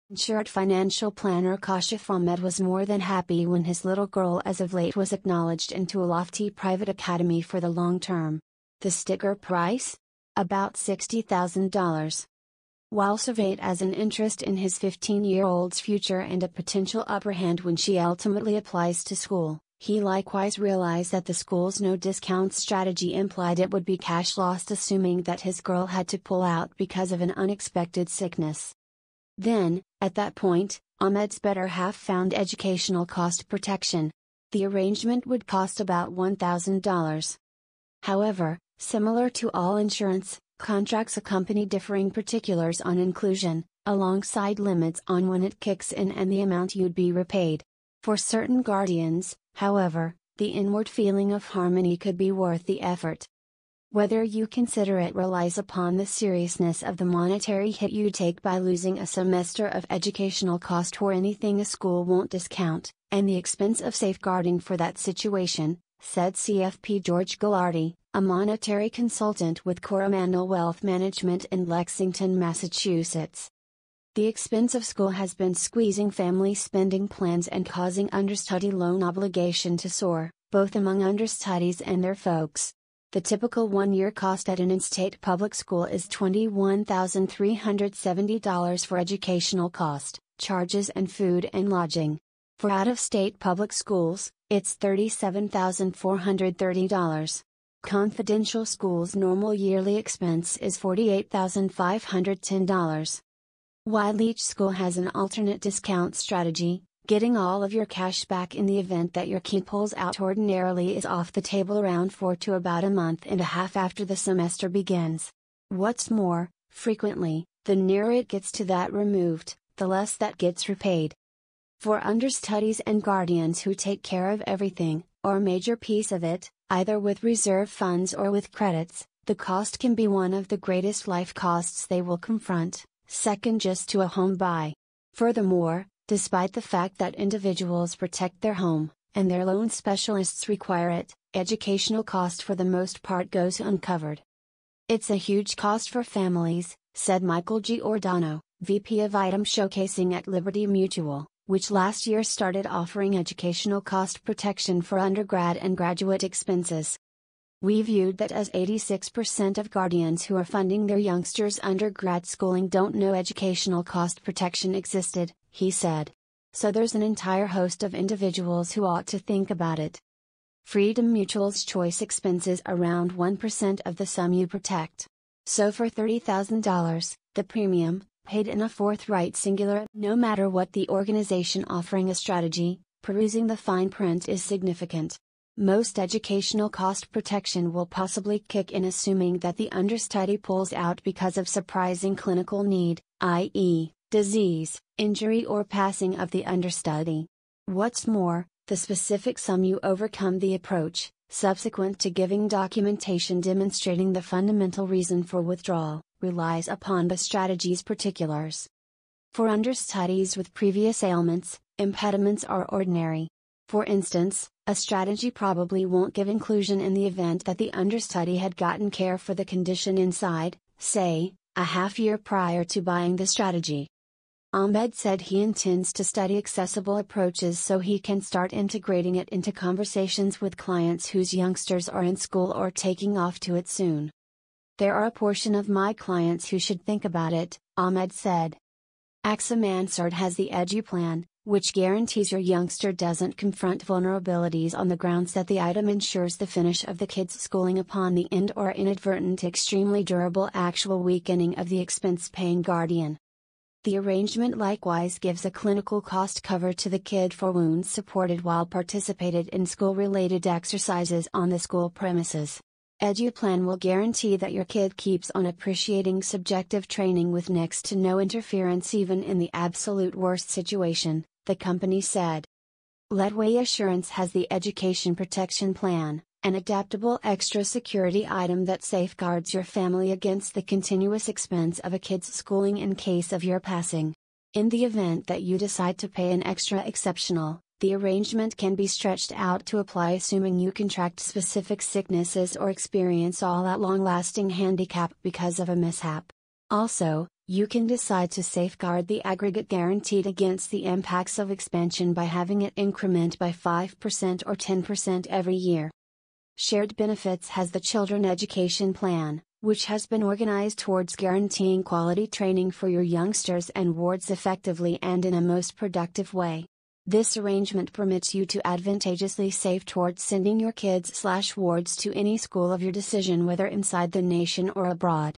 Insured financial planner Kashif Ahmed was more than happy when his little girl as of late was acknowledged into a lofty private academy for the long term. The sticker price? About $60,000. While surveyed as an interest in his 15-year-old's future and a potential upper hand when she ultimately applies to school, he likewise realized that the school's no-discount strategy implied it would be cash lost, assuming that his girl had to pull out because of an unexpected sickness. Then, at that point, Ahmed's better half found educational cost protection. The arrangement would cost about $1,000. However, similar to all insurance, contracts accompany differing particulars on inclusion, alongside limits on when it kicks in and the amount you'd be repaid. For certain guardians, however, the inward feeling of harmony could be worth the effort. Whether you consider it relies upon the seriousness of the monetary hit you take by losing a semester of educational cost or anything a school won't discount, and the expense of safeguarding for that situation, said CFP George Ghilardi, a monetary consultant with Coromandel Wealth Management in Lexington, Massachusetts. The expense of school has been squeezing family spending plans and causing understudy loan obligation to soar, both among understudies and their folks. The typical one-year cost at an in-state public school is $21,370 for educational cost, charges and food and lodging. For out-of-state public schools, it's $37,430. Confidential schools' normal yearly expense is $48,510. While each school has an alternate discount strategy, getting all of your cash back in the event that your kid pulls out ordinarily is off the table around 4 to about a month and a half after the semester begins. What's more, frequently, the nearer it gets to that removed, the less that gets repaid. For understudies and guardians who take care of everything, or a major piece of it, either with reserve funds or with credits, the cost can be one of the greatest life costs they will confront, second just to a home buy. Furthermore, despite the fact that individuals protect their home, and their loan specialists require it, educational cost for the most part goes uncovered. It's a huge cost for families, said Michael Giordano, VP of Item Showcasing at Liberty Mutual, which last year started offering educational cost protection for undergrad and graduate expenses. We viewed that as 86% of guardians who are funding their youngsters' undergrad schooling don't know educational cost protection existed, he said. So there's an entire host of individuals who ought to think about it. Freedom Mutual's choice expenses around 1% of the sum you protect. So for $30,000, the premium, paid in a forthright singular, no matter what the organization offering a strategy, perusing the fine print is significant. Most educational cost protection will possibly kick in assuming that the understudy pulls out because of surprising clinical need, i.e., disease, injury or passing of the understudy. What's more, the specific sum you overcome the approach, subsequent to giving documentation demonstrating the fundamental reason for withdrawal, relies upon the strategy's particulars. For understudies with previous ailments, impediments are ordinary. For instance, a strategy probably won't give inclusion in the event that the understudy had gotten care for the condition inside, say, a half year prior to buying the strategy. Ahmed said he intends to study accessible approaches so he can start integrating it into conversations with clients whose youngsters are in school or taking off to it soon. There are a portion of my clients who should think about it, Ahmed said. AXA Mansard has the EduPlan, which guarantees your youngster doesn't confront vulnerabilities on the grounds that the item ensures the finish of the kid's schooling upon the end or inadvertent extremely durable actual weakening of the expense-paying guardian. The arrangement likewise gives a clinical cost cover to the kid for wounds supported while participated in school-related exercises on the school premises. EduPlan will guarantee that your kid keeps on appreciating subjective training with next to no interference even in the absolute worst situation, the company said. Ledway Assurance has the Education Protection Plan, an adaptable extra security item that safeguards your family against the continuous expense of a kid's schooling in case of your passing. In the event that you decide to pay an extra exceptional, the arrangement can be stretched out to apply assuming you contract specific sicknesses or experience all-out long-lasting handicap because of a mishap. Also, You can decide to safeguard the aggregate guaranteed against the impacts of expansion by having it increment by 5% or 10% every year. Shared Benefits has the Children Education Plan, which has been organized towards guaranteeing quality training for your youngsters and wards effectively and in a most productive way. This arrangement permits you to advantageously save towards sending your kids/wards to any school of your decision, whether inside the nation or abroad.